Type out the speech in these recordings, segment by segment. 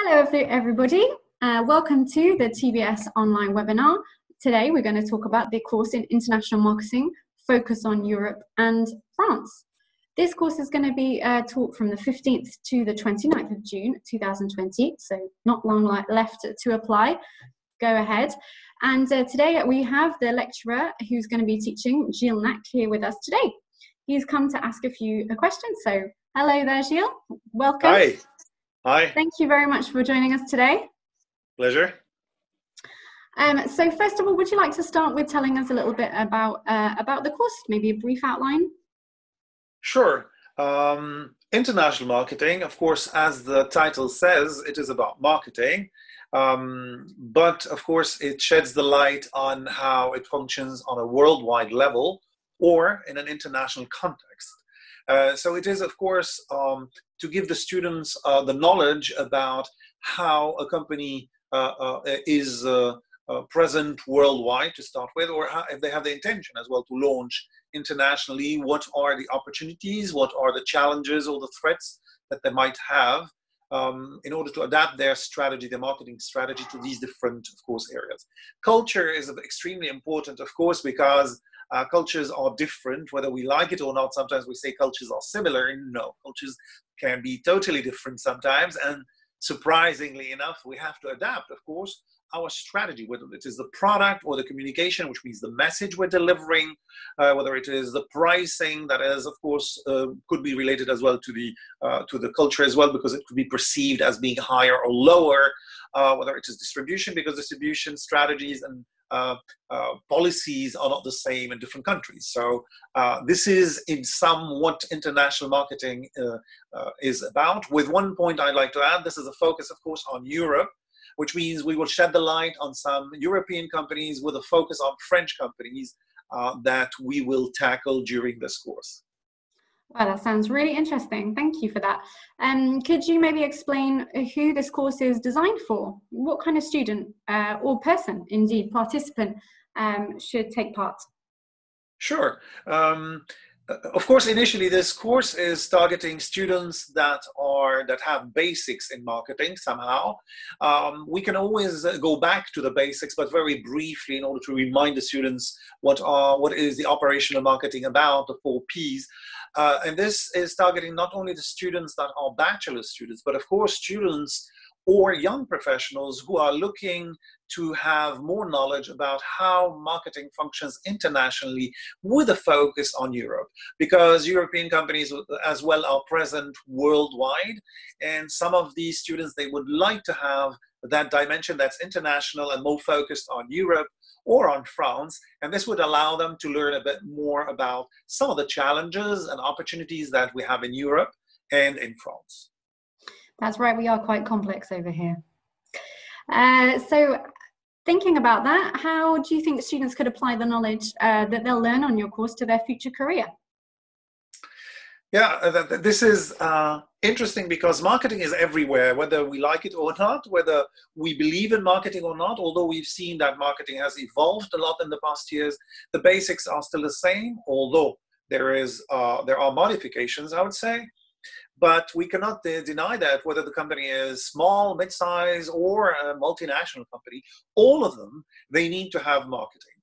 Everybody. Welcome to the TBS online webinar. Today we're going to talk about the course in International Marketing, Focus on Europe and France. This course is going to be taught from the 15th to the 29th of June 2020, so not long left to apply. Go ahead. And today we have the lecturer who's going to be teaching, Gilles Nac, here with us today. He's come to ask a few questions, so hello there, Gilles. Welcome. Hi. Hi. Thank you very much for joining us today. Pleasure. So first of all, would you like to start with telling us a little bit about the course, maybe a brief outline? Sure. International marketing, of course, as the title says, it is about marketing. But of course, it sheds the light on how it functions on a worldwide level or in an international context. So it is, of course, to give the students the knowledge about how a company is present worldwide to start with, or how, if they have the intention as well to launch internationally, what are the opportunities, what are the challenges or the threats that they might have in order to adapt their strategy, their marketing strategy to these different, of course, areas. Culture is extremely important, of course, because cultures are different, whether we like it or not. Sometimes we say cultures are similar. No, cultures can be totally different sometimes. And surprisingly enough, we have to adapt, of course, our strategy, whether it is the product or the communication, which means the message we're delivering, whether it is the pricing that is, of course, could be related as well to the culture as well, because it could be perceived as being higher or lower, whether it is distribution, because distribution strategies and policies are not the same in different countries. So this is in sum what international marketing is about. With one point I'd like to add, this is a focus, of course, on Europe, which means we will shed the light on some European companies with a focus on French companies that we will tackle during this course. Well, that sounds really interesting. Thank you for that. Could you maybe explain who this course is designed for? What kind of student or person, indeed, participant, should take part? Sure. Of course, initially, this course is targeting students that have basics in marketing somehow. We can always go back to the basics, but very briefly, in order to remind the students what is the operational marketing about, the 4 Ps. And this is targeting not only the students that are bachelor students, but of course students or young professionals who are looking to have more knowledge about how marketing functions internationally with a focus on Europe, because European companies as well are present worldwide, and some of these students, they would like to have that dimension that's international and more focused on Europe or on France, and this would allow them to learn a bit more about some of the challenges and opportunities that we have in Europe and in France. That's right, we are quite complex over here. So thinking about that, how do you think students could apply the knowledge that they'll learn on your course to their future career? Yeah, this is interesting because marketing is everywhere, whether we like it or not, whether we believe in marketing or not. Although we've seen that marketing has evolved a lot in the past years, the basics are still the same, although there are modifications, I would say. But we cannot deny that whether the company is small, mid-size, or a multinational company, all of them, they need to have marketing.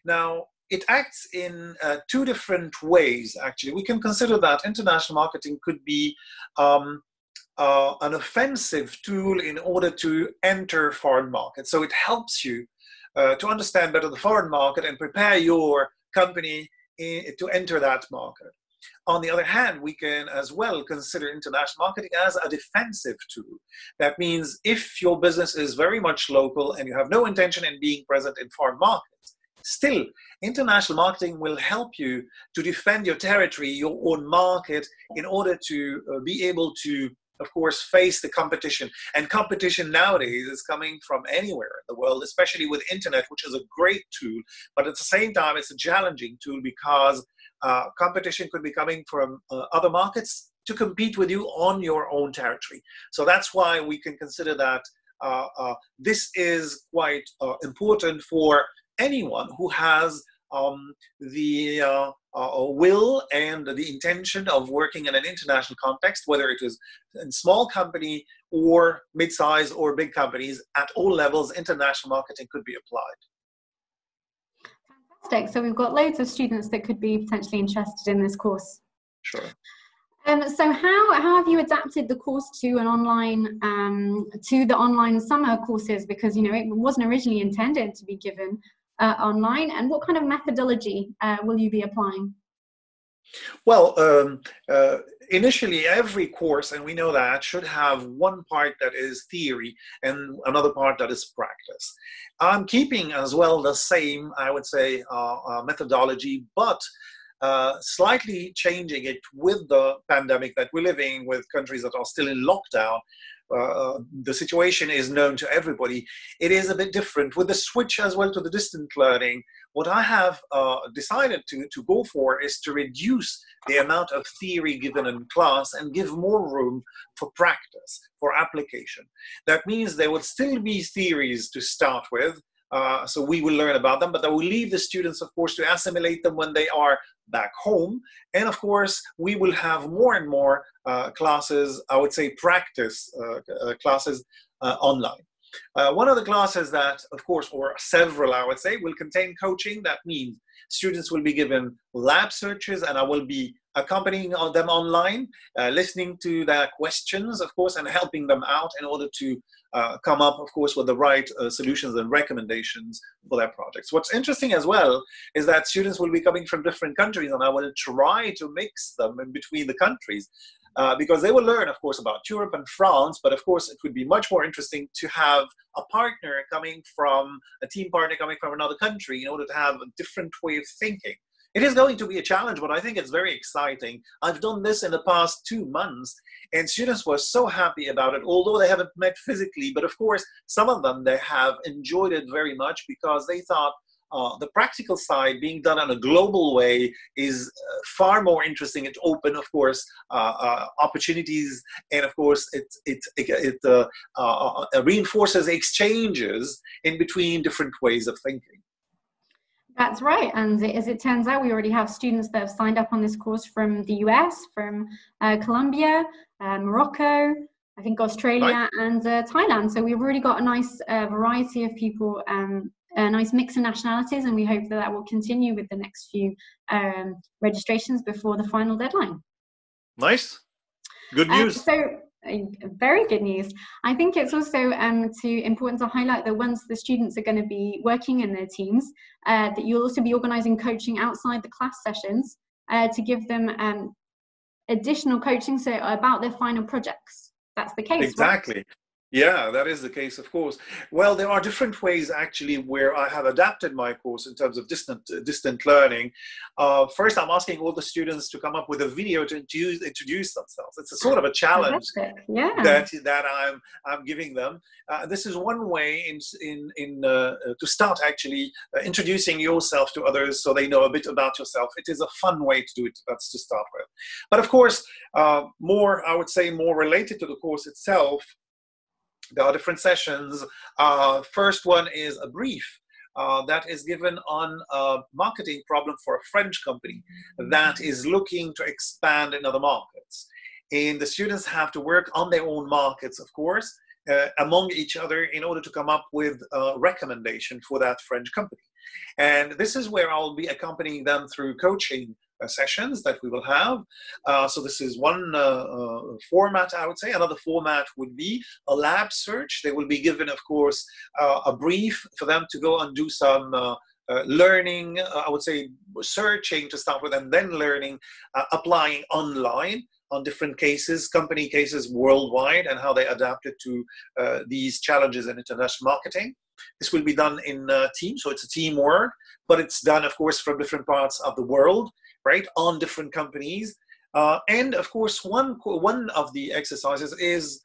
Now, it acts in 2 different ways, actually. We can consider that international marketing could be an offensive tool in order to enter foreign markets. So it helps you to understand better the foreign market and prepare your company to enter that market. On the other hand, we can as well consider international marketing as a defensive tool. That means if your business is very much local and you have no intention in being present in foreign markets, still, international marketing will help you to defend your territory, your own market, in order to be able to, of course, face the competition. And competition nowadays is coming from anywhere in the world, especially with internet, which is a great tool. But at the same time, it's a challenging tool because competition could be coming from other markets to compete with you on your own territory. So that's why we can consider that this is quite important for anyone who has the will and the intention of working in an international context, whether it is a small company or mid-size or big companies. At all levels, international marketing could be applied. Fantastic. So we've got loads of students that could be potentially interested in this course. Sure. So how have you adapted the course to an online to the online summer courses, because it wasn't originally intended to be given online, and what kind of methodology will you be applying? Well, initially every course, and we know that, should have one part that is theory and another part that is practice. I'm keeping as well the same, I would say, methodology, but slightly changing it with the pandemic that we're living with, countries that are still in lockdown. The situation is known to everybody. It is a bit different with the switch as well to the distant learning. What I have decided to go for is to reduce the amount of theory given in class and give more room for practice, for application. That means there would still be theories to start with, so we will learn about them, but I will leave the students, of course, to assimilate them when they are back home. And of course, we will have more and more classes, I would say practice classes online. One of the classes that, of course, or several, I would say, will contain coaching. That means students will be given lab searches, and I will be accompanying them online, listening to their questions, of course, and helping them out in order to come up, of course, with the right solutions and recommendations for their projects. What's interesting as well is that students will be coming from different countries, and I will try to mix them in between the countries. Because they will learn, of course, about Europe and France, but of course it would be much more interesting to have a team partner coming from another country in order to have a different way of thinking. It is going to be a challenge, but I think it's very exciting. I've done this in the past 2 months, and students were so happy about it, although they haven't met physically. But of course, some of them, they have enjoyed it very much because they thought, the practical side being done in a global way is far more interesting. It open, of course, opportunities, and of course, it reinforces exchanges in between different ways of thinking. That's right, and as it turns out, we already have students that have signed up on this course from the US, from Colombia, Morocco, I think Australia, right, and Thailand. So we've already got a nice variety of people, a nice mix of nationalities, and we hope that that will continue with the next few registrations before the final deadline. Nice. Good news. Very good news. I think it's also important to highlight that once the students are going to be working in their teams, that you'll also be organising coaching outside the class sessions to give them additional coaching about their final projects. That's the case, exactly. Right? Yeah, that is the case, of course. Well, there are different ways actually where I have adapted my course in terms of distant learning. First, I'm asking all the students to come up with a video to introduce themselves. It's a sort of a challenge that I'm giving them. This is one way to start actually introducing yourself to others so they know a bit about yourself. It is a fun way to do it. That's to start with. But of course, I would say more related to the course itself, there are different sessions. First one is a brief that is given on a marketing problem for a French company that is looking to expand in other markets. And the students have to work on their own markets, of course, among each other in order to come up with a recommendation for that French company. And this is where I'll be accompanying them through coaching sessions that we will have. So this is one format, I would say. Another format would be a lab search. They will be given, of course, a brief for them to go and do some learning, I would say searching to start with, and then learning, applying online on different cases, company cases worldwide, and how they adapted to these challenges in international marketing. This will be done in teams, so it's a teamwork, but it's done, of course, from different parts of the world, right, on different companies. And of course, one of the exercises is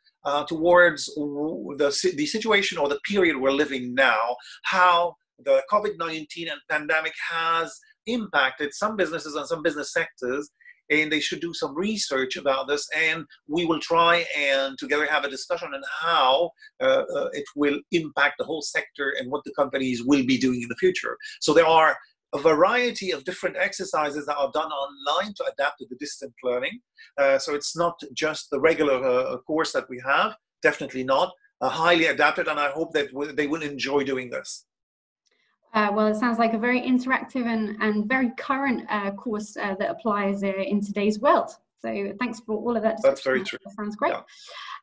towards the situation or the period we're living now, how the COVID-19 and pandemic has impacted some businesses and some business sectors, and they should do some research about this, and we will try and together have a discussion on how it will impact the whole sector and what the companies will be doing in the future. So there are a variety of different exercises that are done online to adapt to the distant learning. So it's not just the regular course that we have. definitely not. Highly adapted, and I hope that they will enjoy doing this. Well, it sounds like a very interactive and very current course that applies in today's world. So thanks for all of that description. That's very true. That sounds great. Yeah.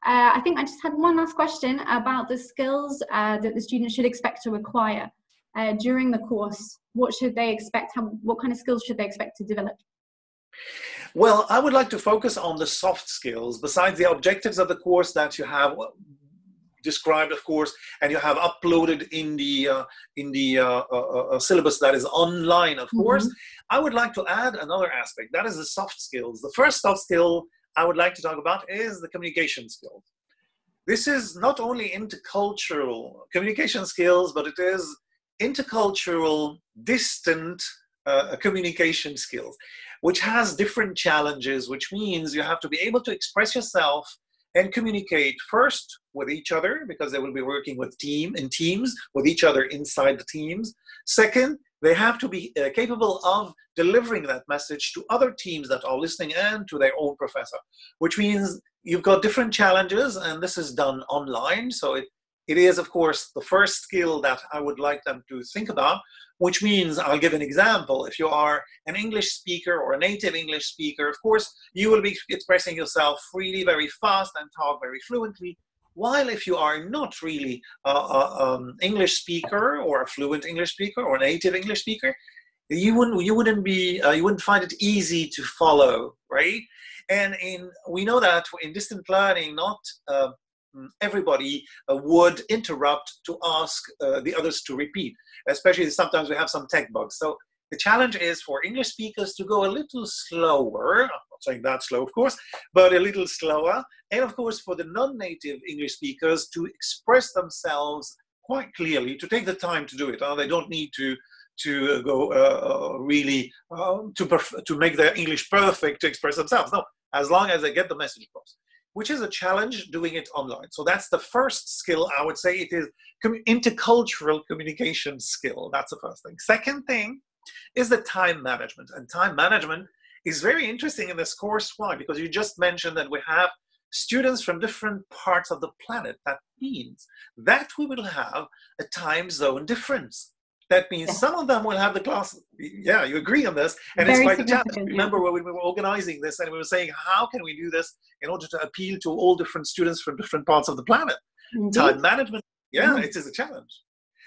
I think I just had one last question about the skills that the students should expect to acquire during the course. What should they expect? What kind of skills should they expect to develop? Well, I would like to focus on the soft skills, besides the objectives of the course that you have described, of course, and you have uploaded in the syllabus that is online, of course. I would like to add another aspect, that is the soft skills. The first soft skill I would like to talk about is the communication skills. This is not only intercultural communication skills, but it is intercultural, distant communication skills, which has different challenges, which means you have to be able to express yourself and communicate first with each other, because they will be working with teams with each other inside the teams. Second, they have to be capable of delivering that message to other teams that are listening and to their own professor, which means you've got different challenges, and this is done online. So it is, of course, the first skill that I would like them to think about, which means, I'll give an example. If you are an English speaker or a native English speaker, of course, you will be expressing yourself freely, very fast, and talk very fluently. While if you are not really English speaker, or a fluent English speaker, or a native English speaker, you wouldn't find it easy to follow, right? And we know that in distant learning, not everybody would interrupt to ask the others to repeat, especially sometimes we have some tech bugs. So the challenge is for English speakers to go a little slower. I'm not saying that slow, of course, but a little slower. And of course, for the non-native English speakers to express themselves quite clearly, to take the time to do it. They don't need to go really to make their English perfect to express themselves. No, as long as they get the message across, which is a challenge doing it online. So that's the first skill. I would say it is intercultural communication skill. That's the first thing. Second thing is the time management. And time management is very interesting in this course. Why? Because you just mentioned that we have students from different parts of the planet. That means that we will have a time zone difference. That means some of them will have the class. Yeah, you agree on this. And it's quite a challenge. Remember when we were organizing this and we were saying, how can we do this in order to appeal to all different students from different parts of the planet? Indeed. Time management, it is a challenge.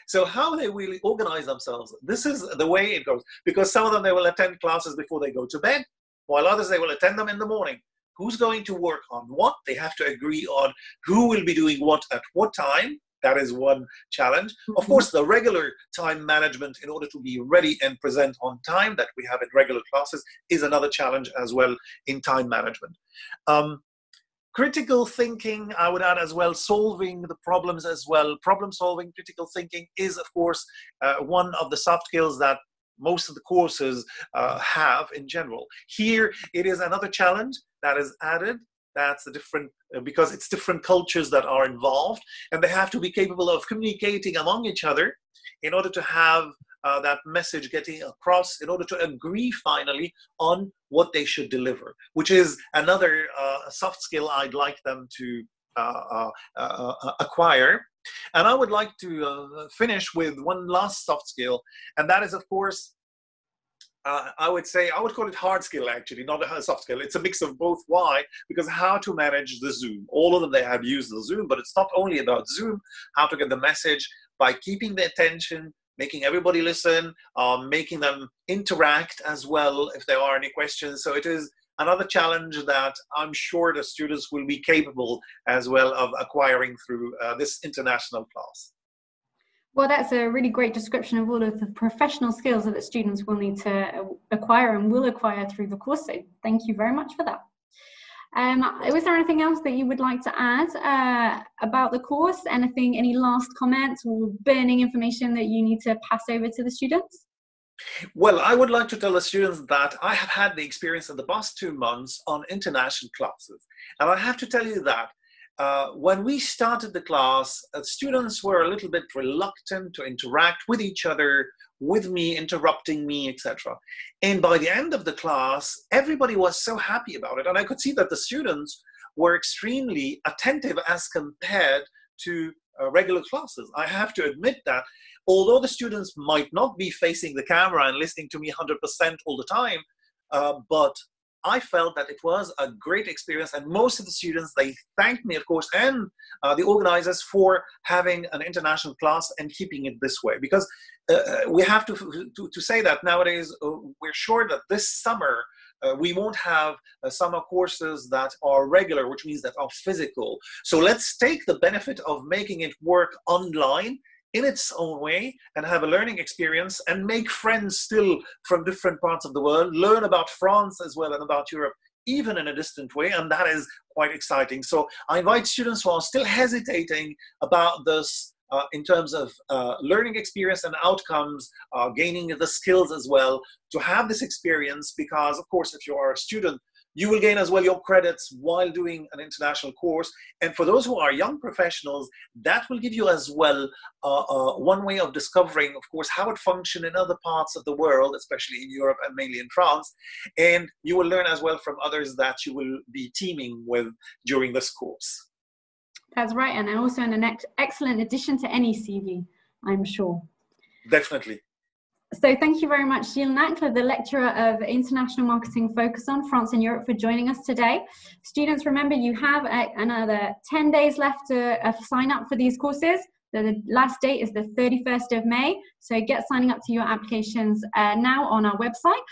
So how they really organize themselves, this is the way it goes. Because some of them, they will attend classes before they go to bed, while others, they will attend them in the morning. Who's going to work on what? They have to agree on who will be doing what at what time. That is one challenge. Of course, the regular time management in order to be ready and present on time that we have in regular classes is another challenge as well in time management. Critical thinking, I would add as well, solving the problems as well. Problem solving, critical thinking is, of course, one of the soft skills that most of the courses have in general. Here, it is another challenge that is added. That's a different, because it's different cultures that are involved, and they have to be capable of communicating among each other in order to have that message getting across, in order to agree finally on what they should deliver, which is another soft skill I'd like them to acquire. And I would like to finish with one last soft skill, and that is, of course, I would call it hard skill, actually, not a soft skill. It's a mix of both. Why? Because how to manage the Zoom. All of them, they have used the Zoom, but it's not only about Zoom, how to get the message by keeping the attention, making everybody listen, making them interact as well if there are any questions. So it is another challenge that I'm sure the students will be capable as well of acquiring through this international class. Well, that's a really great description of all of the professional skills that the students will need to acquire and will acquire through the course. So thank you very much for that. Was there anything else that you would like to add about the course? Any last comments or burning information that you need to pass over to the students? Well, I would like to tell the students that I have had the experience in the past 2 months on international classes. And I have to tell you that when we started the class, students were a little bit reluctant to interact with each other, with me, interrupting me, etc. And by the end of the class, everybody was so happy about it. And I could see that the students were extremely attentive as compared to regular classes. I have to admit that although the students might not be facing the camera and listening to me 100% all the time, but I felt that it was a great experience, and most of the students, they thanked me, of course, and the organizers for having an international class and keeping it this way. Because we have to say that nowadays, we're sure that this summer, we won't have summer courses that are regular, which means that are physical. So let's take the benefit of making it work online in its own way and have a learning experience and make friends still from different parts of the world, learn about France as well and about Europe, even in a distant way, and that is quite exciting. So I invite students who are still hesitating about this in terms of learning experience and outcomes, gaining the skills as well, to have this experience, because of course if you are a student, you will gain as well your credits while doing an international course. And for those who are young professionals, that will give you as well one way of discovering, of course, how it functions in other parts of the world, especially in Europe and mainly in France. And you will learn as well from others that you will be teaming with during this course. That's right, and also an excellent addition to any CV, I'm sure. Definitely. So thank you very much, Gilles Nacle, the lecturer of International Marketing Focus on France and Europe, for joining us today. Students, remember you have another 10 days left to sign up for these courses. The last date is the 31st of May, so get signing up to your applications now on our website,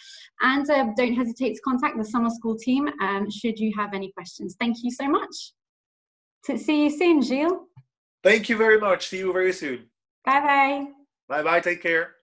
and don't hesitate to contact the summer school team should you have any questions. Thank you so much. See you soon, Gilles. Thank you very much. See you very soon. Bye-bye. Bye-bye. Take care.